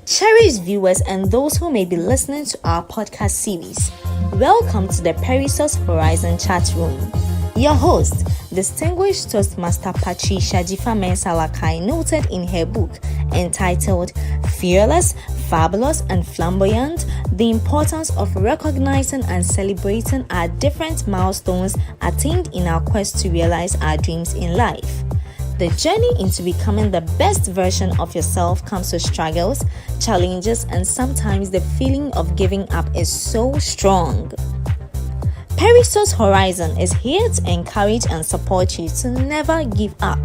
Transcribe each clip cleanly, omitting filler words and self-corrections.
Cherished viewers and those who may be listening to our podcast series, welcome to the Perisous Horizon chat room. Your host, distinguished Toastmaster Patience Agyare, noted in her book entitled Fearless, Fabulous and Flamboyant, The Importance of Recognizing and Celebrating Our Different Milestones Attained in Our Quest to Realize Our Dreams in Life. The journey into becoming the best version of yourself comes with struggles, challenges, and sometimes the feeling of giving up is so strong. Perisous Horizon is here to encourage and support you to never give up.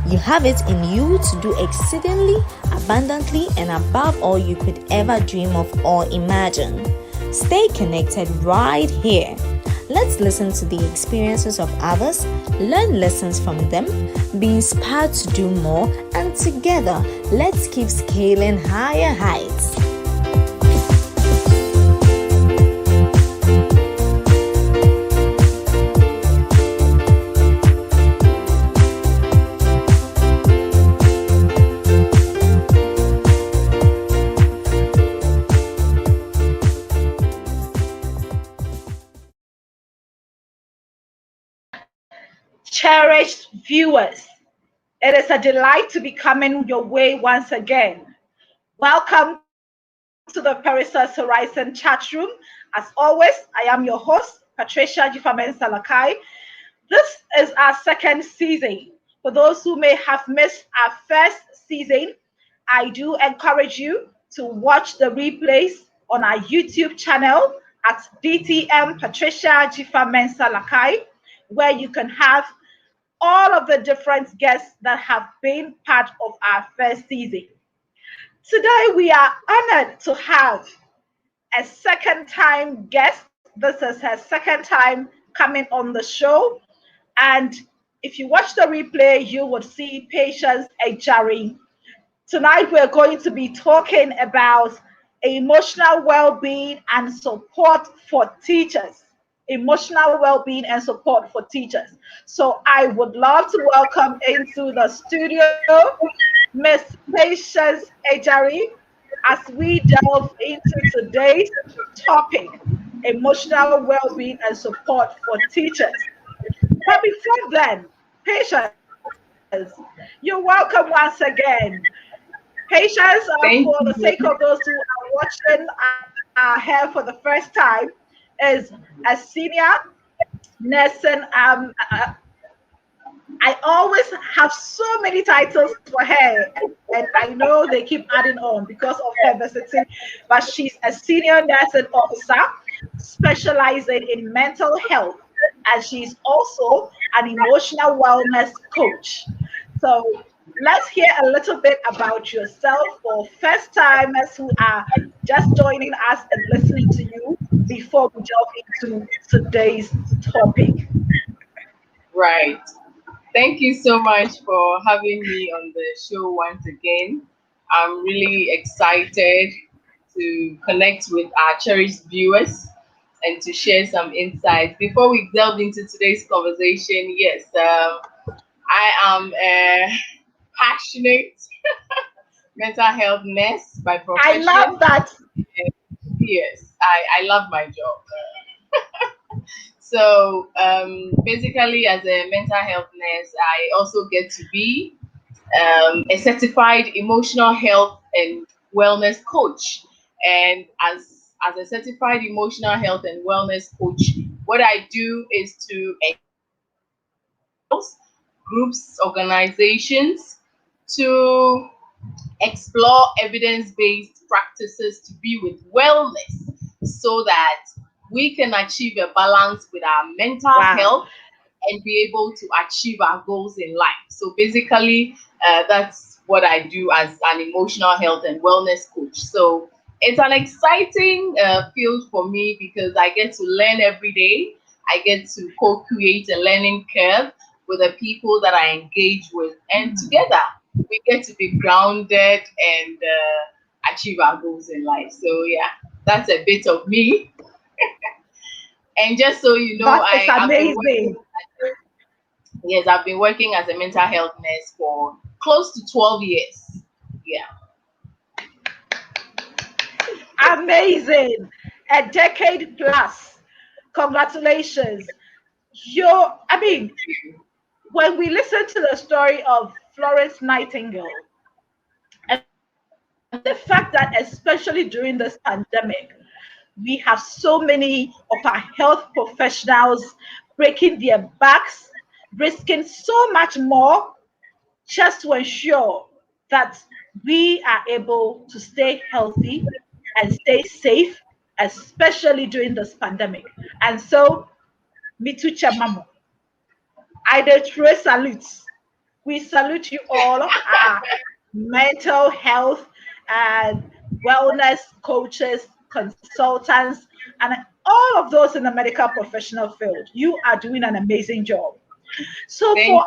You have it in you to do exceedingly, abundantly, and above all you could ever dream of or imagine. Stay connected right here. Let's listen to the experiences of others, learn lessons from them, be inspired to do more, and together, let's keep scaling higher heights. Cherished viewers, it is a delight to be coming your way once again. Welcome to the Perisous Horizon chat room. As always, I am your host, Patience Agyare. This is our second season. For those who may have missed our first season, I do encourage you to watch the replays on our YouTube channel at DTM Patricia Agyare, where you can have all of the different guests that have been part of our first season. Today, we are honored to have a second time guest. This is her second time coming on the show. And if you watch the replay, you would see Patience Agyare. Tonight, we're going to be talking about emotional well-being and support for teachers. Emotional well-being and support for teachers. So I would love to welcome into the studio Miss Patience Agyare as we delve into today's topic, emotional well-being and support for teachers. But before then, Patience, you're welcome once again. Patience, for Thank the sake you. of those who are watching her for the first time, is a senior nursing. I always have so many titles for her, and I know they keep adding on because of her versatility. But she's a senior nursing officer specializing in mental health, and she's also an emotional wellness coach. So let's hear a little bit about yourself for first timers who are just joining us and listening to you before we delve into today's topic. Right. Thank you so much for having me on the show once again. I'm really excited to connect with our cherished viewers and to share some insights. Before we delve into today's conversation, yes, I am a passionate mental health nurse by I love profession. that. Yes, I love my job. So basically, as a mental health nurse, I also get to be a certified emotional health and wellness coach. And as a certified emotional health and wellness coach, what I do is to groups, organizations to explore evidence-based practices to be with wellness so that we can achieve a balance with our mental Wow. health and be able to achieve our goals in life. So basically, that's what I do as an emotional health and wellness coach. So it's an exciting field for me because I get to learn every day. I get to co-create a learning curve with the people that I engage with, and together we get to be grounded and achieve our goals in life. So yeah, that's a bit of me. And just so you know, That is I've been amazing. working. Yes, I've been working as a mental health nurse for close to 12 years. Yeah. Amazing. A decade plus. Congratulations. I mean, when we listen to the story of Florence Nightingale, and the fact that especially during this pandemic, we have so many of our health professionals breaking their backs, risking so much more just to ensure that we are able to stay healthy and stay safe, especially during this pandemic. And so, Mitu Chamamo, I do throw salutes. We salute you all, our mental health and wellness coaches, consultants, and all of those in the medical professional field. You are doing an amazing job. So Thank you.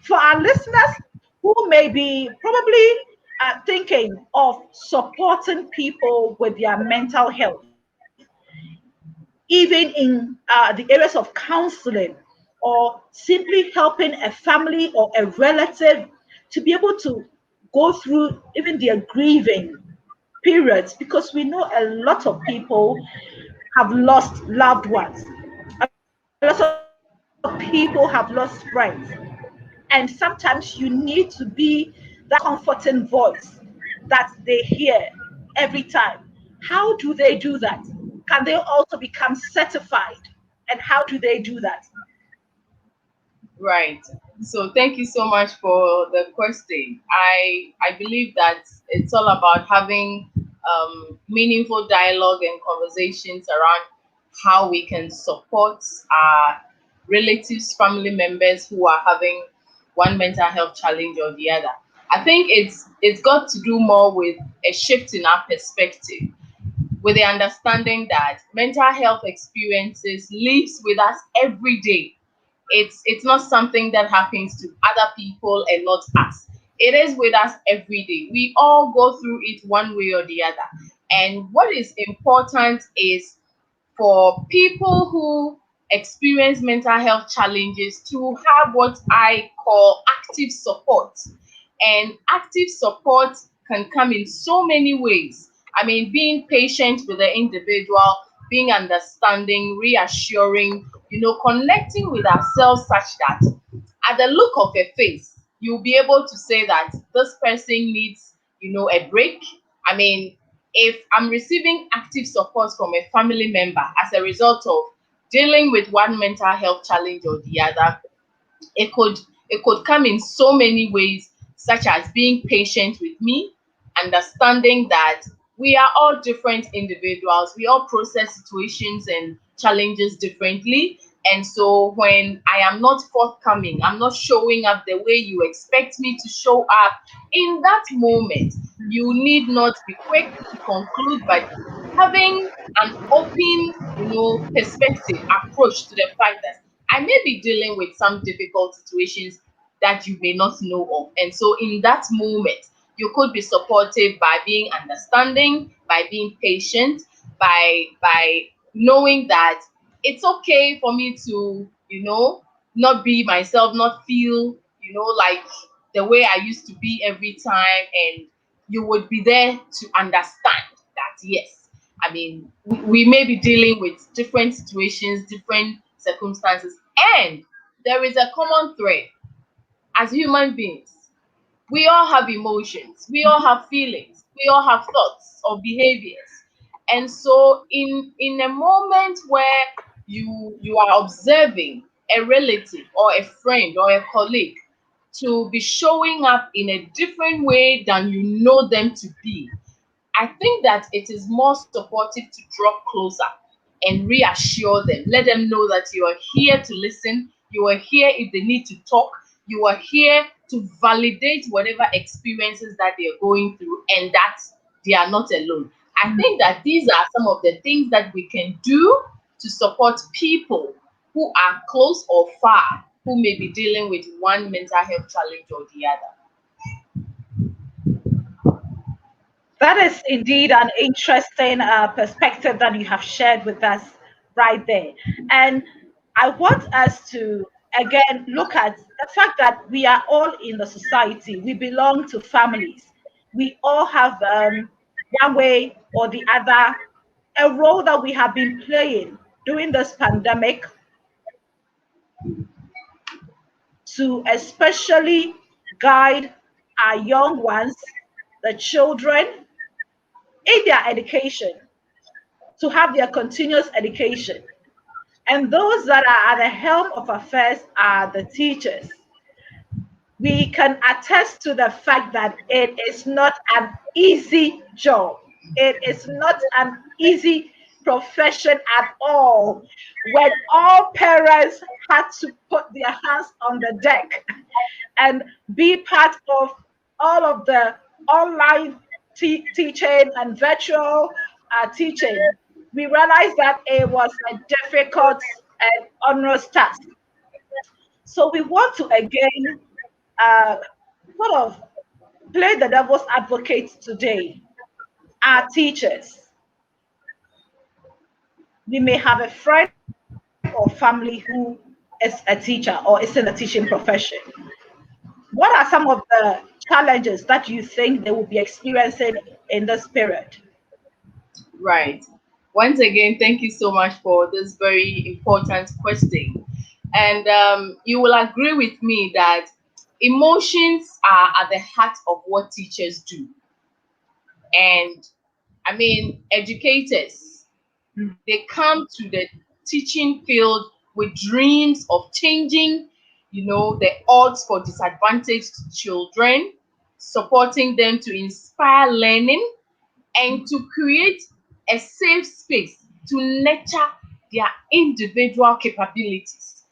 for our listeners who may be probably thinking of supporting people with their mental health, even in the areas of counseling or simply helping a family or a relative to be able to go through even their grieving periods, because we know a lot of people have lost loved ones. A lot of people have lost friends. And sometimes you need to be that comforting voice that they hear every time. How do they do that? Can they also become certified? And how do they do that? Right. So thank you so much for the question. I believe that it's all about having meaningful dialogue and conversations around how we can support our relatives, family members who are having one mental health challenge or the other. I think it's got to do more with a shift in our perspective, with the understanding that mental health experiences lives with us every day. It's not something that happens to other people and not us. It is with us every day. We all go through it one way or the other. And what is important is for people who experience mental health challenges to have what I call active support. And active support can come in so many ways. I mean, being patient with the individual, being understanding, reassuring, connecting with ourselves such that at the look of a face, you'll be able to say that this person needs, a break. I mean, if I'm receiving active support from a family member as a result of dealing with one mental health challenge or the other, it could it could come in so many ways, such as being patient with me, understanding that we are all different individuals, we all process situations and challenges differently. And so when I am not forthcoming, I'm not showing up the way you expect me to show up in that moment, you need not be quick to conclude, but having an open, perspective approach to the fact that I may be dealing with some difficult situations that you may not know of. And so in that moment, you could be supportive by being understanding, by being patient, by knowing that it's okay for me to, not be myself, not feel, like the way I used to be every time. And you would be there to understand that, yes, I mean, we may be dealing with different situations, different circumstances, and there is a common thread as human beings. We all have emotions, we all have feelings, we all have thoughts or behaviors. And so in a moment where you are observing a relative or a friend or a colleague to be showing up in a different way than you know them to be, I think that it is more supportive to draw closer and reassure them. Let them know that you are here to listen, you are here if they need to talk, you are here to validate whatever experiences that they are going through, and that they are not alone. I think that these are some of the things that we can do to support people who are close or far who may be dealing with one mental health challenge or the other. That is indeed an interesting perspective that you have shared with us right there. And I want us to again look at the fact that we are all in the society, we belong to families, we all have one way or the other, a role that we have been playing during this pandemic to especially guide our young ones, the children, in their education, to have their continuous education. And those that are at the helm of affairs are the teachers. We can attest to the fact that it is not an easy job. It is not an easy profession at all. When all parents had to put their hands on the deck and be part of all of the online teaching and virtual teaching, we realized that it was a difficult and onerous task. So we want to again uh, sort of play the devil's advocate today. Our teachers, we may have a friend or family who is a teacher or is in the teaching profession. What are some of the challenges that you think they will be experiencing in this period? Right. Once again, thank you so much for this very important question. And you will agree with me that emotions are at the heart of what teachers do. And I mean, educators, they come to the teaching field with dreams of changing, the odds for disadvantaged children, supporting them to inspire learning and to create a safe space to nurture their individual capabilities.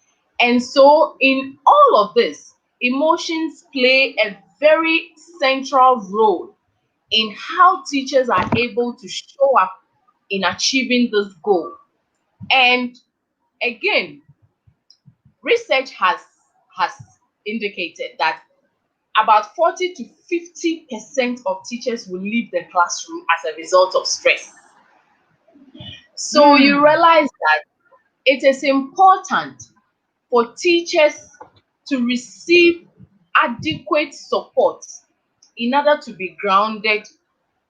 And so, in all of this, emotions play a very central role in how teachers are able to show up in achieving this goal. And again, research has indicated that about 40 to 50% of teachers will leave the classroom as a result of stress. So you realize that it is important for teachers to receive adequate support in order to be grounded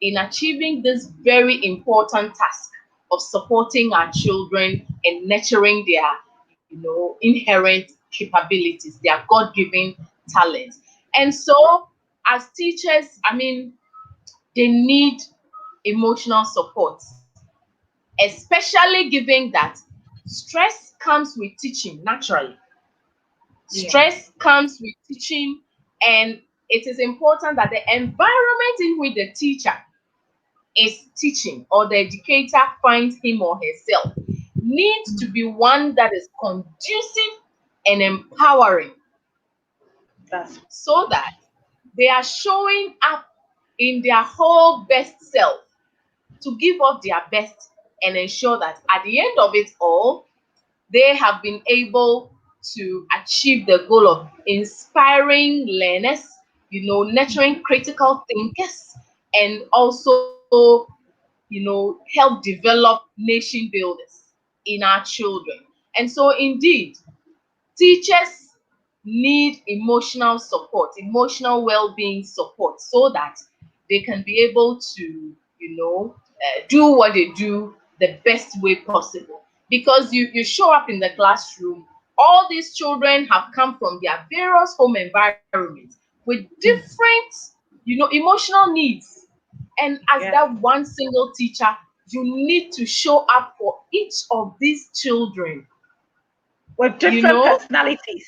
in achieving this very important task of supporting our children and nurturing their inherent capabilities, their god-given talents. And so as teachers, I mean, they need emotional support, especially given that stress comes with teaching naturally. Yeah. Stress comes with teaching, and it is important that the environment in which the teacher is teaching or the educator finds him or herself needs to be one that is conducive and empowering, That's so that they are showing up in their whole best self to give up their best and ensure that at the end of it all, they have been able to achieve the goal of inspiring learners, nurturing critical thinkers, and also, help develop nation builders in our children. And so, indeed, teachers need emotional support, emotional well-being support, so that they can be able to, do what they do the best way possible. Because you show up in the classroom, all these children have come from their various home environments with different, emotional needs. And as yeah. that one single teacher, you need to show up for each of these children, With you different know personalities.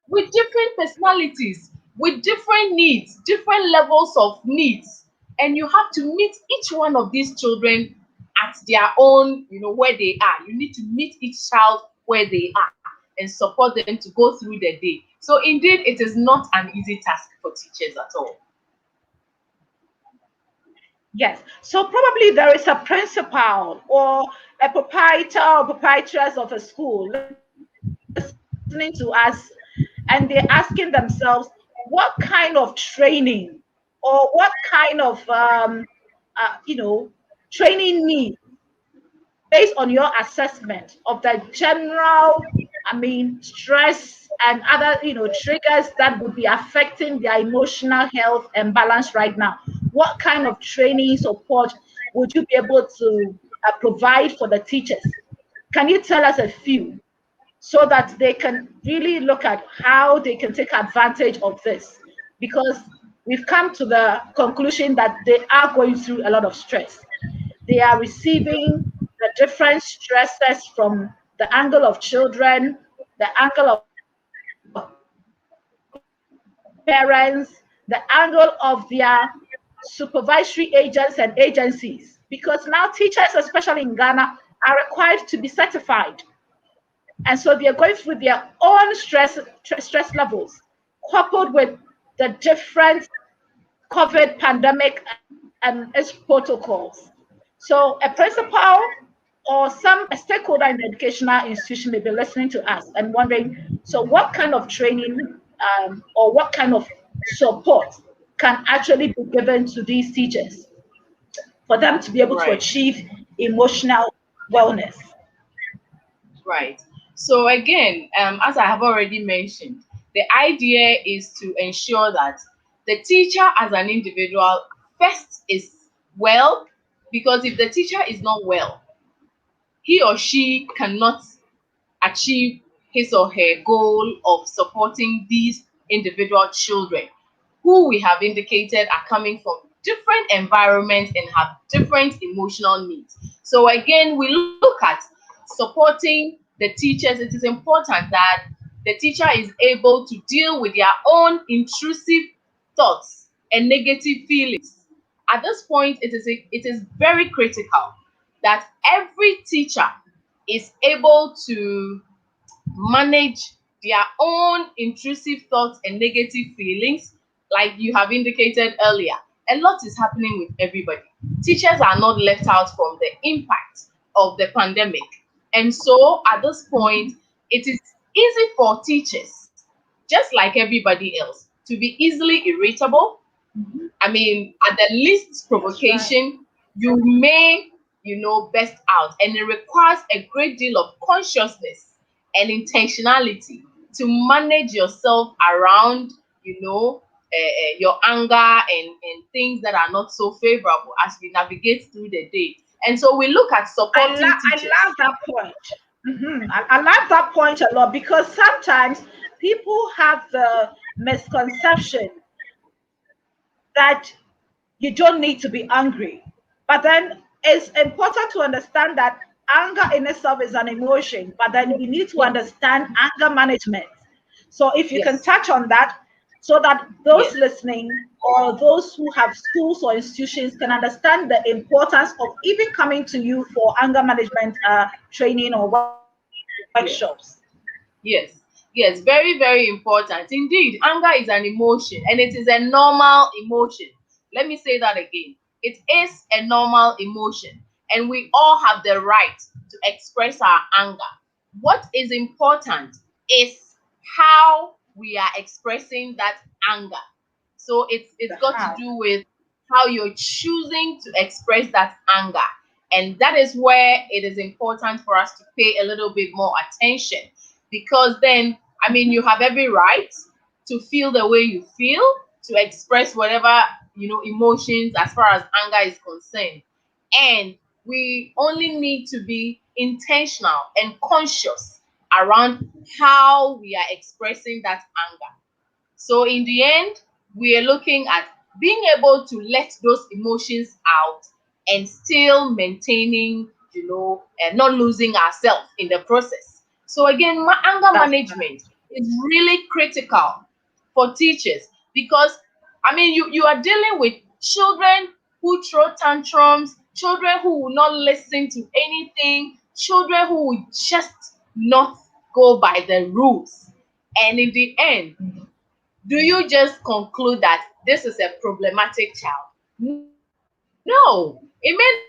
with different personalities, with different needs, different levels of needs. And you have to meet each one of these children at their own, where they are. You need to meet each child where they are and support them to go through the day. So, indeed, it is not an easy task for teachers at all. Yes. So probably there is a principal or a proprietor or proprietress of a school listening to us, and they're asking themselves, what kind of training or what kind of training need based on your assessment of the general, I mean, stress and other, triggers that would be affecting their emotional health and balance right now. what kind of training support would you be able to provide for the teachers? Can you tell us a few so that they can really look at how they can take advantage of this? Because we've come to the conclusion that they are going through a lot of stress. They are receiving the different stresses from the angle of children, the angle of parents, the angle of their supervisory agents and agencies. Because now teachers, especially in Ghana, are required to be certified. And so they are going through their own stress levels, coupled with the different COVID pandemic and its protocols. So a principal or a stakeholder in the educational institution may be listening to us and wondering, so what kind of training or what kind of support can actually be given to these teachers for them to be able to Right. achieve emotional wellness? Right. So again, as I have already mentioned, the idea is to ensure that the teacher as an individual first is well, because if the teacher is not well, he or she cannot achieve his or her goal of supporting these individual children who we have indicated are coming from different environments and have different emotional needs. So again, we look at supporting the teachers. It is important that the teacher is able to deal with their own intrusive thoughts and negative feelings. At this point, it is very critical that every teacher is able to manage their own intrusive thoughts and negative feelings, like you have indicated earlier. A lot is happening with everybody. Teachers are not left out from the impact of the pandemic. And so at this point, it is easy for teachers, just like everybody else, to be easily irritable. I mean, at the least That's right. provocation, you may, burst out, and it requires a great deal of consciousness and intentionality to manage yourself around, your anger and things that are not so favorable as we navigate through the day. And so we look at supporting I teachers. love that point. I love that point a lot because sometimes people have the misconception that you don't need to be angry. But then it's important to understand that anger in itself is an emotion, but then we need to Yes, understand anger management. So if you can yes, touch on that, so that those yes. listening or those who have schools or institutions can understand the importance of even coming to you for anger management training or workshops. Yes. Yes, yes, very, very important. Indeed, anger is an emotion and it is a normal emotion. Let me say that again. It is a normal emotion, and we all have the right to express our anger. What is important is how we are expressing that anger. So it's The got to how. do with how you're choosing to express that anger. And that is where it is important for us to pay a little bit more attention, because then, I mean, you have every right to feel the way you feel, to express whatever, emotions as far as anger is concerned. And we only need to be intentional and conscious around how we are expressing that anger. So in the end, we are looking at being able to let those emotions out and still maintaining, and not losing ourselves in the process. So again, anger That's management is really critical for teachers, because I mean, you are dealing with children who throw tantrums, children who will not listen to anything, children who will just not go by the rules. And in the end, do you just conclude that this is a problematic child? No, it may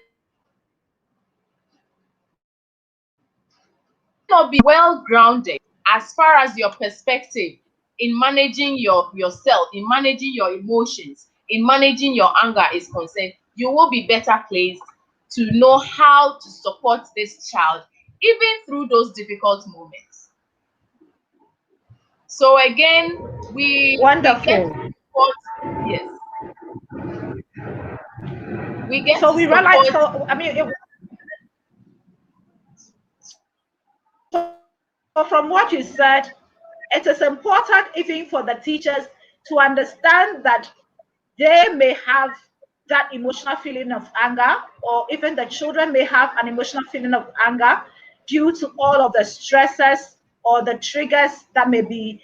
not be well grounded. As far as your perspective in managing yourself, in managing your emotions, in managing your anger is concerned, you will be better placed to know how to support this child, even through those difficult moments. So again, we get to wonderful. support. Yes. We get So to we realize, support. so I mean, so from what you said, it is important even for the teachers to understand that they may have that emotional feeling of anger, or even the children may have an emotional feeling of anger due to all of the stresses or the triggers that may be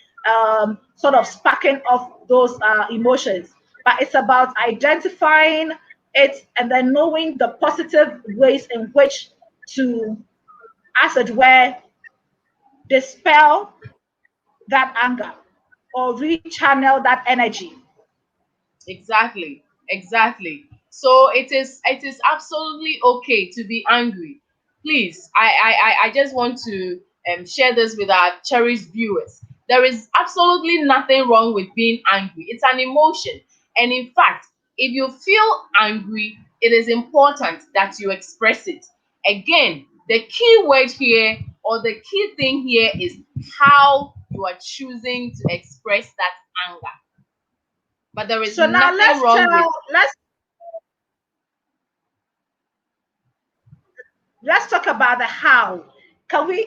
sort of sparking off those emotions. But it's about identifying it and then knowing the positive ways in which to, as it were, dispel that anger or rechannel that energy. Exactly, exactly. So it is absolutely okay to be angry. Please, I just want to share this with our cherished viewers. There is absolutely nothing wrong with being angry. It's an emotion, and in fact, if you feel angry, it is important that you express it. Again, the key word here, or the key thing here, is how you are choosing to express that anger. But there is So now nothing wrong with. let's talk about the how. Can we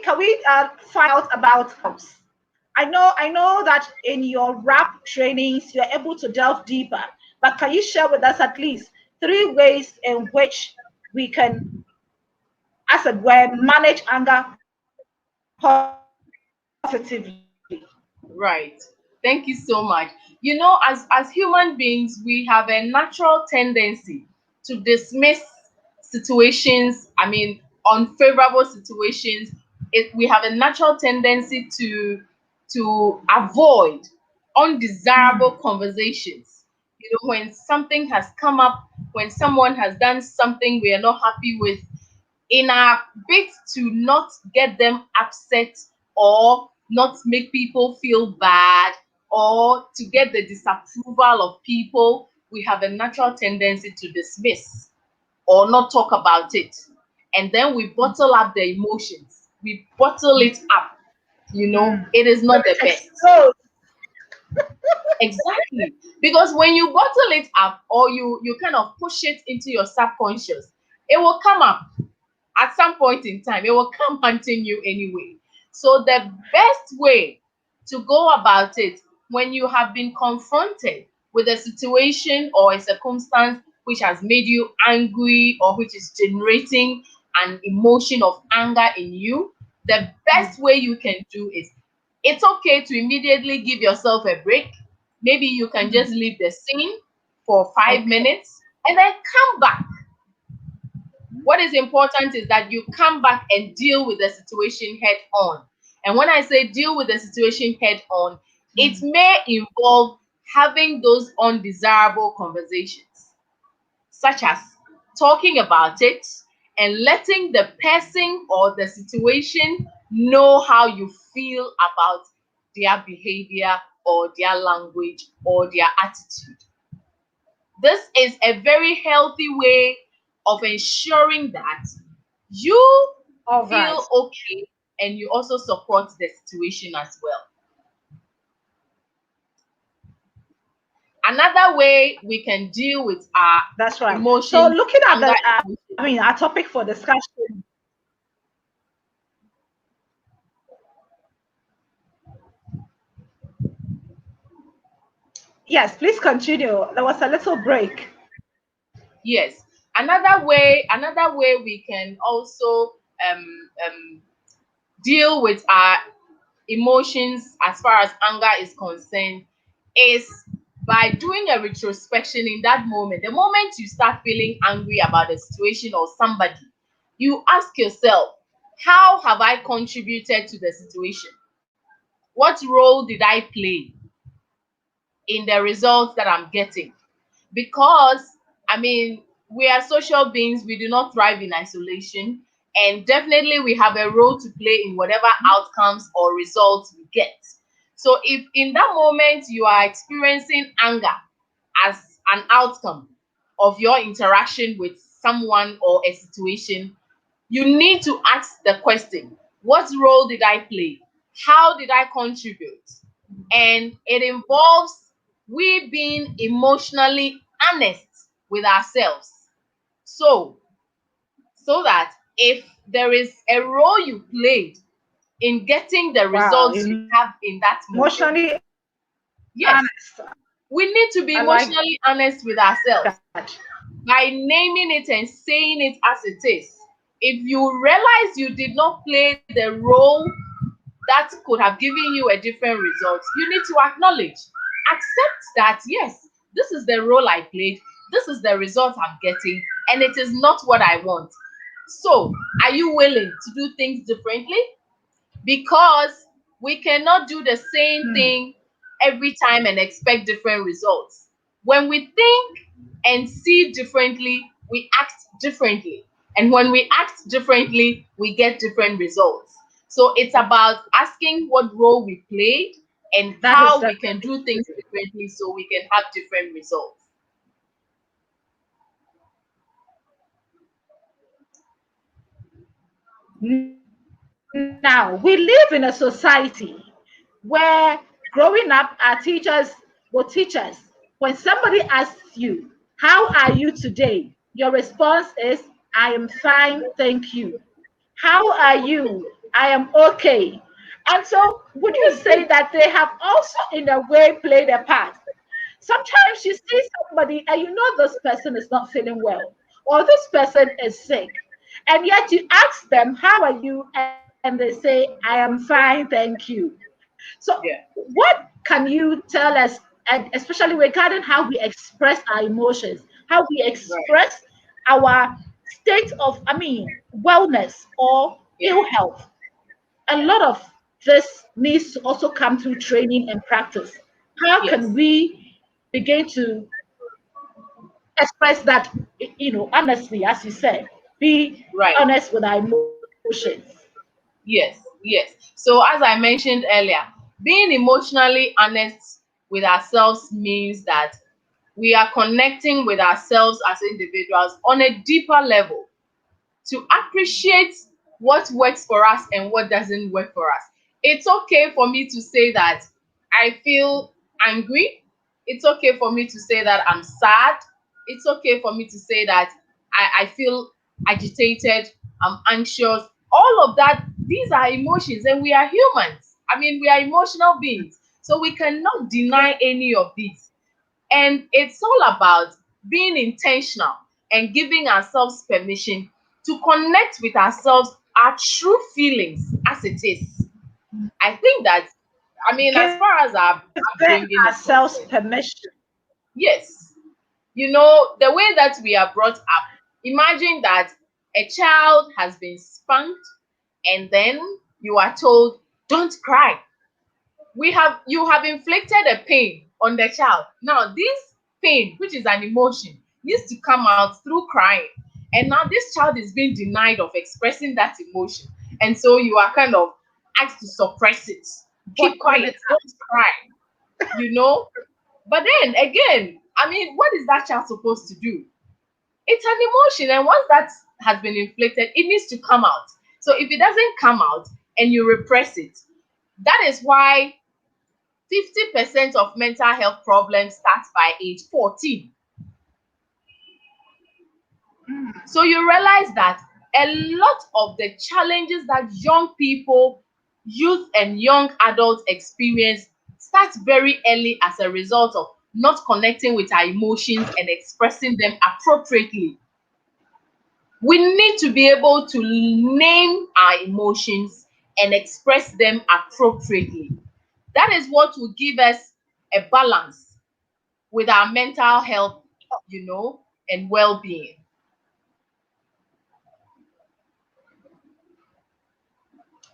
find out about hows? I know that in your rap trainings you're able to delve deeper, but can you share with us at least three ways in which we can, as it were, manage anger positively? Right. Thank you so much. As human beings, we have a natural tendency to dismiss situations, I mean, unfavorable situations. We have a natural tendency to avoid undesirable conversations. When something has come up, when someone has done something we are not happy with, in our bid to not get them upset, or not make people feel bad, or to get the disapproval of people, we have a natural tendency to dismiss or not talk about it. And then we bottle up the emotions, we bottle it up. It is not the best. Explode. Exactly. Because when you bottle it up, or you kind of push it into your subconscious, it will come up at some point in time. It will come hunting you anyway. So the best way to go about it, when you have been confronted with a situation or a circumstance which has made you angry, or which is generating an emotion of anger in you, the best way you can do is, it's okay to immediately give yourself a break. Maybe you can just leave the scene for five Okay. minutes and then come back. What is important is that you come back and deal with the situation head on. And when I say deal with the situation head on, it may involve having those undesirable conversations, such as talking about it and letting the person or the situation know how you feel about their behavior, or their language, or their attitude. This is a very healthy way of ensuring that you All right. feel okay, and you also support the situation as well. Another way we can deal with our That's right. So emotions, looking at anger the, emotions. I mean, our topic for discussion. Yes, please continue. There was a little break. Yes. Another way we can also deal with our emotions as far as anger is concerned is by doing a retrospection in that moment. The moment you start feeling angry about a situation or somebody, you ask yourself, how have I contributed to the situation? What role did I play in the results that I'm getting? Because, I mean, we are social beings, we do not thrive in isolation, and definitely we have a role to play in whatever outcomes or results we get. So if in that moment you are experiencing anger as an outcome of your interaction with someone or a situation, you need to ask the question, what role did I play? How did I contribute? And it involves we being emotionally honest with ourselves. So, so that if there is a role you played in getting the results you Wow, have in that moment, emotionally yes, honest. we need to be I like emotionally honest with ourselves that. by naming it and saying it as it is. If you realize you did not play the role that could have given you a different result, you need to acknowledge, accept that yes, this is the role I played, this is the result I'm getting, and it is not what I want. So, are you willing to do things differently? Because we cannot do the same Hmm. thing every time and expect different results. When we think and see differently, we act differently. And when we act differently, we get different results. So it's about asking what role we played and That is how we can definitely do things differently so we can have different results. now we live in a society where growing up our teachers will teach us when somebody asks you, how are you today? Your response is, I am fine, thank you. How are you? I am okay. And so, would you say that they have also, in a way, played a part? Sometimes you see somebody and you know this person is not feeling well, or this person is sick, and yet you ask them, how are you? And they say, I am fine, thank you. So, Yeah, what can you tell us, and especially regarding how we express our emotions, how we right. express our state of, wellness or Yeah, ill health? A lot of this needs to also come through training and practice. How can yes, we begin to express that, honestly, as you said, be right. honest with our emotions? Yes, yes. So, as I mentioned earlier, being emotionally honest with ourselves means that we are connecting with ourselves as individuals on a deeper level to appreciate what works for us and what doesn't work for us. It's okay for me to say that I feel angry. It's okay for me to say that I'm sad. It's okay for me to say that I feel agitated, I'm anxious. All of that, these are emotions, and we are humans. I mean, we are emotional beings. So we cannot deny Yeah. any of these. And it's all about being intentional and giving ourselves permission to connect with ourselves, our true feelings as it is. I think that, I mean, as far as our Giving upbringing is ourselves concerned, permission. yes, you know, the way that we are brought up, imagine that a child has been spanked and then you are told, don't cry. You have inflicted a pain on the child. Now this pain, which is an emotion, needs to come out through crying, and now this child is being denied of expressing that emotion, and so you are kind of asked to suppress it, keep Bottling quiet, it up. don't cry, you know. But then again, I mean, what is that child supposed to do? It's an emotion, and once that has been inflicted, it needs to come out. So if it doesn't come out and you repress it, that is why 50% of mental health problems start by age 14. So you realize that a lot of the challenges that young people, youth, and young adults experience starts very early as a result of not connecting with our emotions and expressing them appropriately. We need to be able to name our emotions and express them appropriately. That is what will give us a balance with our mental health, and well being.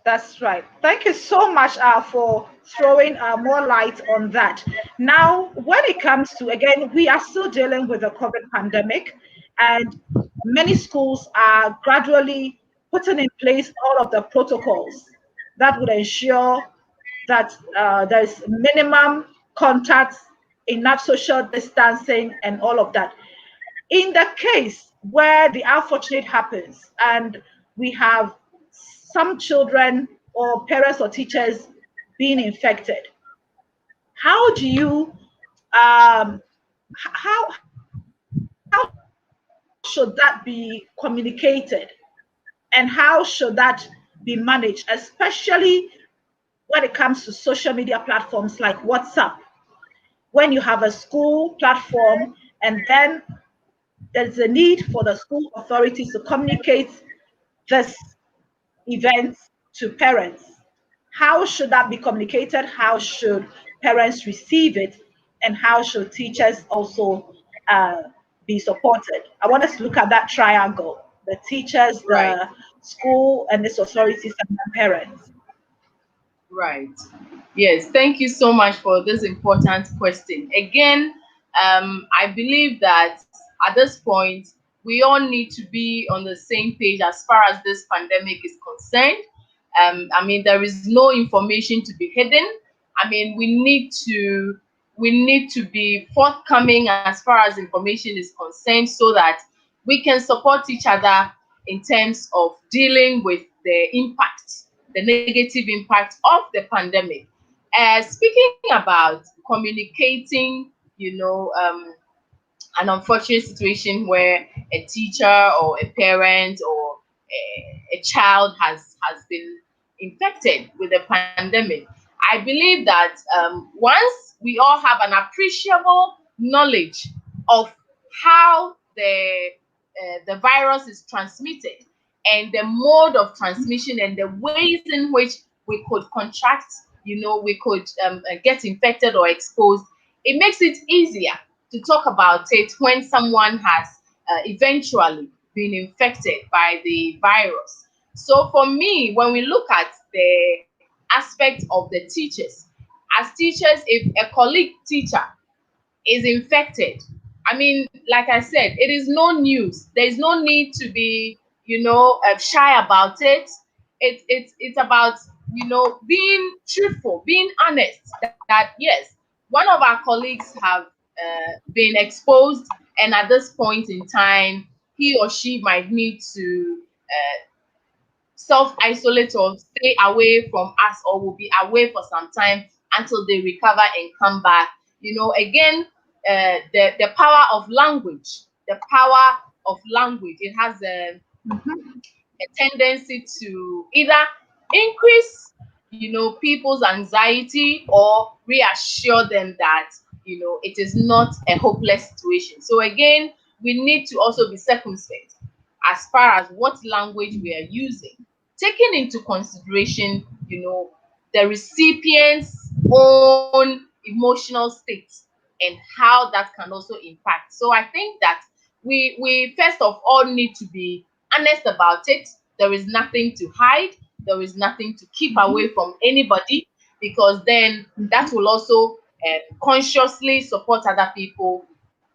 That's right. Thank you so much for throwing more light on that. Now, when it comes to, again, we are still dealing with the COVID pandemic, and many schools are gradually putting in place all of the protocols that would ensure that there's minimum contact, enough social distancing, and all of that. In the case where the unfortunate happens and we have some children or parents or teachers being infected, how do you how should we should that be communicated? And how should that be managed, especially when it comes to social media platforms like WhatsApp? When you have a school platform and then there's a need for the school authorities to communicate this event to parents. How should that be communicated? How should parents receive it? And how should teachers also uh, be supported? I want us to look at that triangle: the teachers, Right. the school, and the authorities and the parents. Right. Yes. Thank you so much for this important question. Again, I believe that at this point, we all need to be on the same page as far as this pandemic is concerned. I mean, there is no information to be hidden. I mean, we need to be forthcoming as far as information is concerned, so that we can support each other in terms of dealing with the negative impact of the pandemic. Speaking about communicating, an unfortunate situation where a teacher or a parent or a child has been infected with the pandemic, I believe that once we all have an appreciable knowledge of how the virus is transmitted, and the mode of transmission, and the ways in which we could contract, we could get infected or exposed, it makes it easier to talk about it when someone has eventually been infected by the virus. So for me, when we look at the aspect of the teachers, as teachers, if a colleague teacher is infected, I mean, like I said, it is no news. There is no need to be, shy about it. It's about, being truthful, being honest. That yes, one of our colleagues have been exposed, and at this point in time, he or she might need to self isolate or stay away from us, or will be away for some time until they recover and come back. Again, the power of language, it has Mhm. a tendency to either increase, people's anxiety, or reassure them that, it is not a hopeless situation. So again, we need to also be circumspect as far as what language we are using, taking into consideration, the recipient's own emotional state, and how that can also impact. So I think that we first of all need to be honest about it. There is nothing to hide. There is nothing to keep away from anybody, because then that will also consciously support other people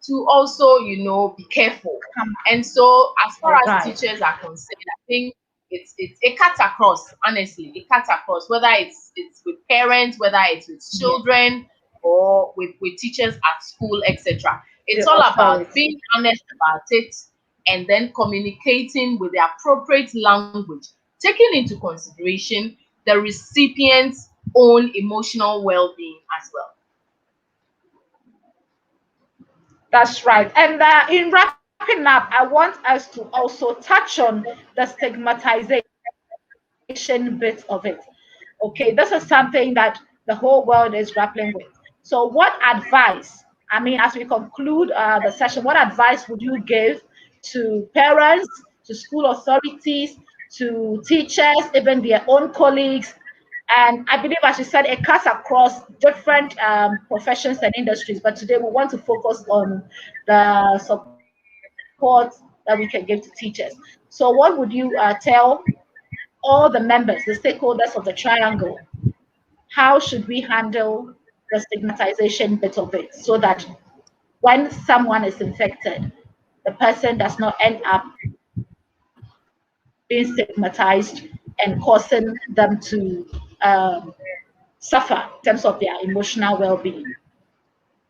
to also, be careful. Come And so, as far on. as Right. teachers are concerned, I think it's a cut across. Honestly, it cuts across, whether it's with parents, whether it's with Yes. children, or with teachers at school, etc. It's The all about authority. being honest about it, and then communicating with the appropriate language, taking into consideration the recipient's own emotional well-being as well. That's right. And in wrapping up, I want us to also touch on the stigmatization bit of it. Okay, this is something that the whole world is grappling with. So, what advice, I mean, as we conclude the session, what advice would you give to parents, to school authorities, to teachers, even their own colleagues? And I believe, as you said, it cuts across different professions and industries. But today we want to focus on the support that we can give to teachers. So, what would you tell all the members, the stakeholders of the triangle? How should we handle the stigmatization bit of it so that when someone is infected, the person does not end up being stigmatized and causing them to suffer in terms of their emotional well-being?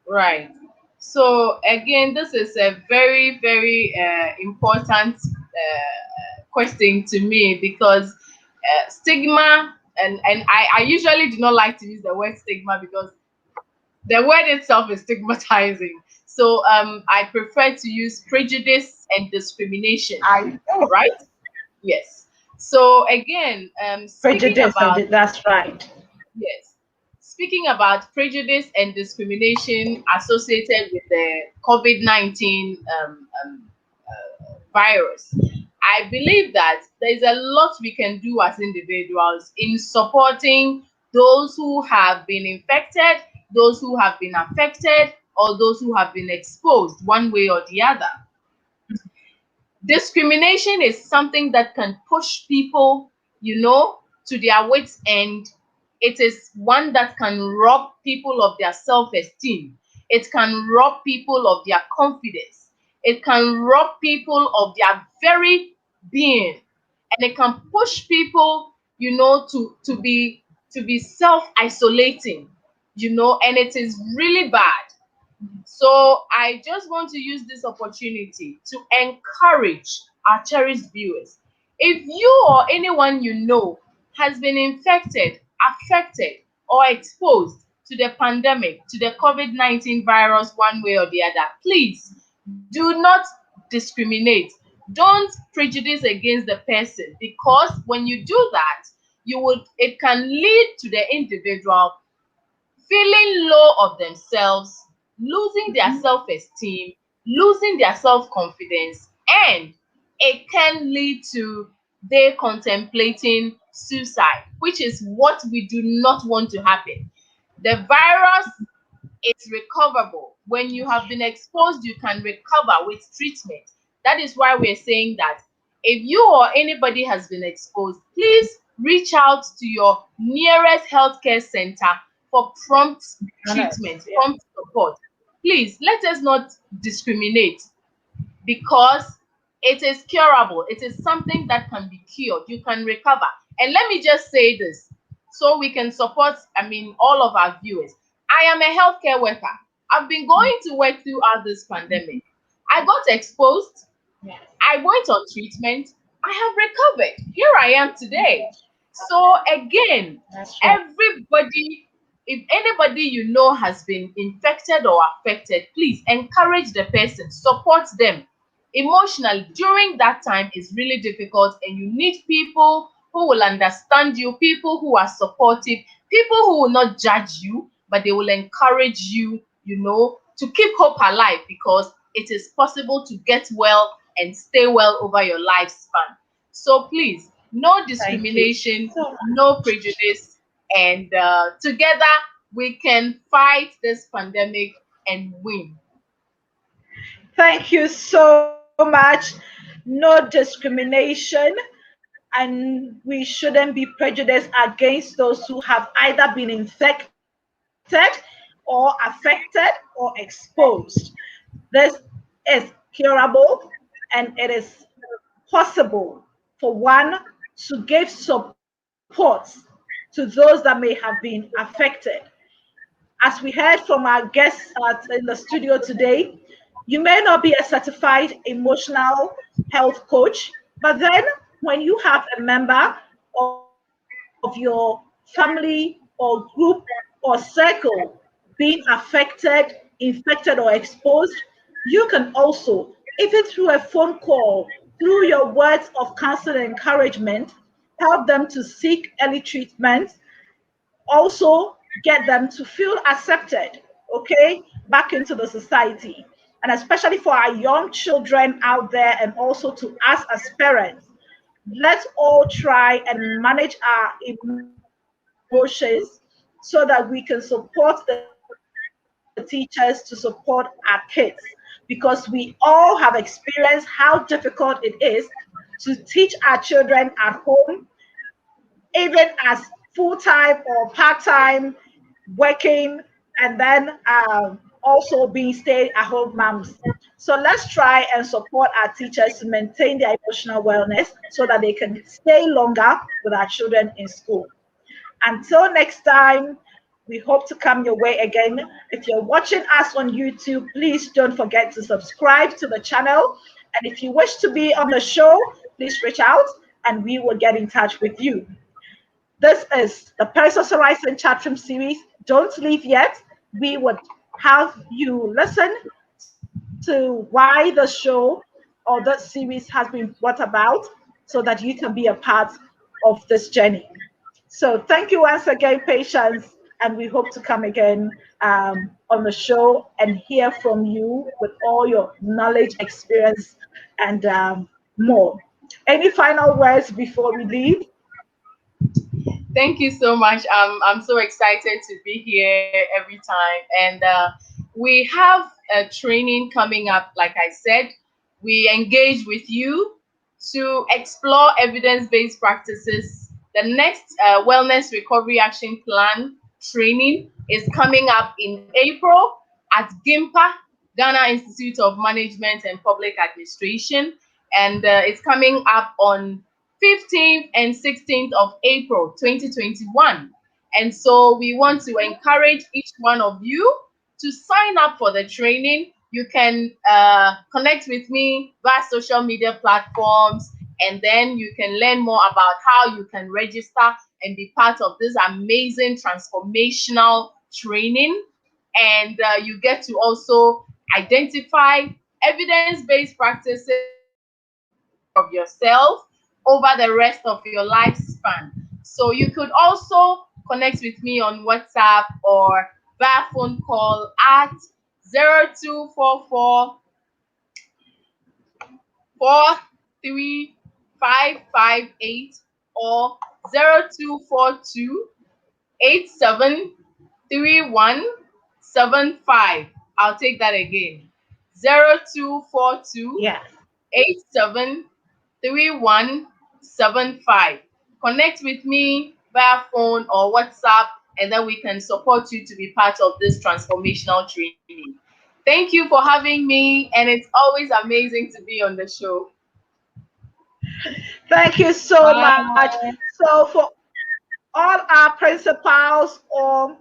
Right. So again, this is a very, very important question to me, because stigma, and I usually do not like to use the word stigma, because the word itself is stigmatizing. So I prefer to use prejudice and discrimination, I know. right? Yes. So again, speaking Prejudice, about, that's right. yes, speaking about prejudice and discrimination associated with the COVID-19 virus, I believe that there's a lot we can do as individuals in supporting those who have been infected, those who have been affected, or those who have been exposed one way or the other. Discrimination is something that can push people, to their wits' end. It is one that can rob people of their self-esteem. It can rob people of their confidence. It can rob people of their very being. And it can push people, to be self-isolating, and it is really bad. So I just want to use this opportunity to encourage our cherished viewers. If you or anyone you know has been infected, affected, or exposed to the pandemic, to the COVID-19 virus one way or the other, please do not discriminate. Don't prejudice against the person, because when you do that, it can lead to the individual feeling low of themselves, losing their self-esteem, losing their self-confidence, and it can lead to they contemplating suicide, which is what we do not want to happen. The virus is recoverable. When you have been exposed, you can recover with treatment. That is why we're saying that if you or anybody has been exposed, please reach out to your nearest healthcare center for prompt treatment, Yeah. prompt support. Please let us not discriminate, because it is curable. It is something that can be cured. You can recover. And let me just say this so we can support, all of our viewers. I am a healthcare worker. I've been going to work throughout this pandemic. I got exposed. Yes. I went on treatment. I have recovered. Here I am today. So again, That's right. everybody, if anybody you know has been infected or affected, please encourage the person, support them emotionally. During that time is really difficult, and you need people who will understand you, people who are supportive, people who will not judge you, but they will encourage you, to keep hope alive, because it is possible to get well and stay well over your lifespan. So please, no Thank you discrimination, so much. no prejudice, and together we can fight this pandemic and win. Thank you so much. No discrimination, and we shouldn't be prejudiced against those who have either been infected or affected or exposed. This is curable, and it is possible for one to give support to those that may have been affected. As we heard from our guests in the studio today, you may not be a certified emotional health coach, but then when you have a member of your family or group or circle being affected, infected, or exposed, you can also, even through a phone call, through your words of counsel and encouragement, help them to seek early treatment, also get them to feel accepted, okay, back into the society. And especially for our young children out there, and also to us as parents, let's all try and manage our emotions so that we can support the teachers to support our kids. Because we all have experienced how difficult it is to teach our children at home, even as full-time or part-time working, and then also being stay-at-home moms. So let's try and support our teachers to maintain their emotional wellness so that they can stay longer with our children in school. Until next time, we hope to come your way again. If you're watching us on YouTube, please don't forget to subscribe to the channel. And if you wish to be on the show, please reach out and we will get in touch with you. This is the Perisous Horizon chat room series. Don't leave yet. We would have you listen to why the show or that series has been brought about so that you can be a part of this journey. So thank you once again, Patience, and we hope to come again on the show and hear from you with all your knowledge, experience, and more. Any final words before we leave? Thank you so much. I'm so excited to be here every time. And we have a training coming up, like I said. We engage with you to explore evidence based practices. The next Wellness Recovery Action Plan training is coming up in April at GIMPA, Ghana Institute of Management and Public Administration. And it's coming up on 15th and 16th of April 2021. And so we want to encourage each one of you to sign up for the training. You can connect with me via social media platforms, and then you can learn more about how you can register and be part of this amazing transformational training. And you get to also identify evidence-based practices of yourself over the rest of your lifespan. So you could also connect with me on WhatsApp or via phone call at 0244 43558 or 0242 873175. I'll take that again. 0242 Yes. 873175. Connect with me via phone or WhatsApp, and then we can support you to be part of this transformational training. Thank you for having me, and it's always amazing to be on the show. Thank you so Bye. much. So for all our principals or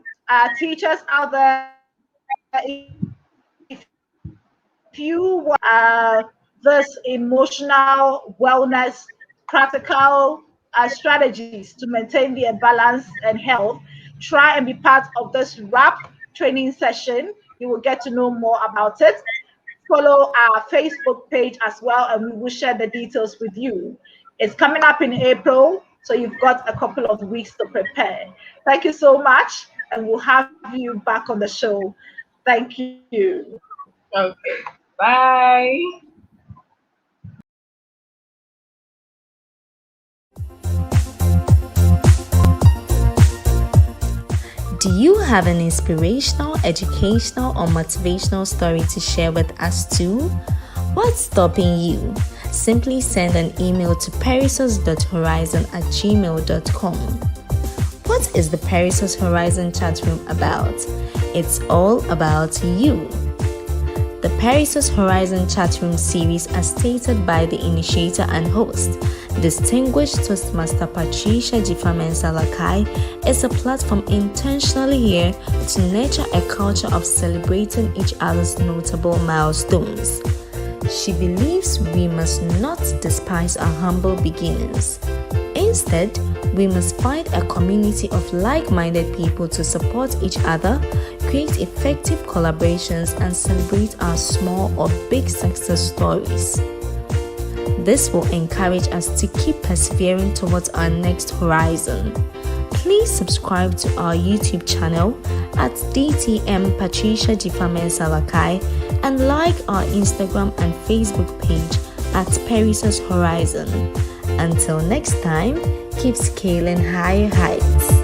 teachers out there, if you this emotional wellness practical strategies to maintain their balance and health, try and be part of this wrap training session. You will get to know more about it. Follow our Facebook page as well, and we will share the details with you. It's coming up in April, so you've got a couple of weeks to prepare. Thank you so much, and we'll have you back on the show. Thank you. Okay. Bye. Do you have an inspirational, educational, or motivational story to share with us too? What's stopping you? Simply send an email to perisos.horizon@gmail.com. What is the Perisos Horizon chat room about? It's all about you. The Perisos Horizon chat room series, as stated by the initiator and host, distinguished Toastmaster Patricia Salakai, is a platform intentionally here to nurture a culture of celebrating each other's notable milestones. She believes we must not despise our humble beginnings. Instead, we must find a community of like-minded people to support each other, create effective collaborations, and celebrate our small or big success stories. This will encourage us to keep persevering towards our next horizon. Please subscribe to our YouTube channel at DTM Patricia Salakai and like our Instagram and Facebook page at Perisos Horizon. Until next time, keep scaling higher heights.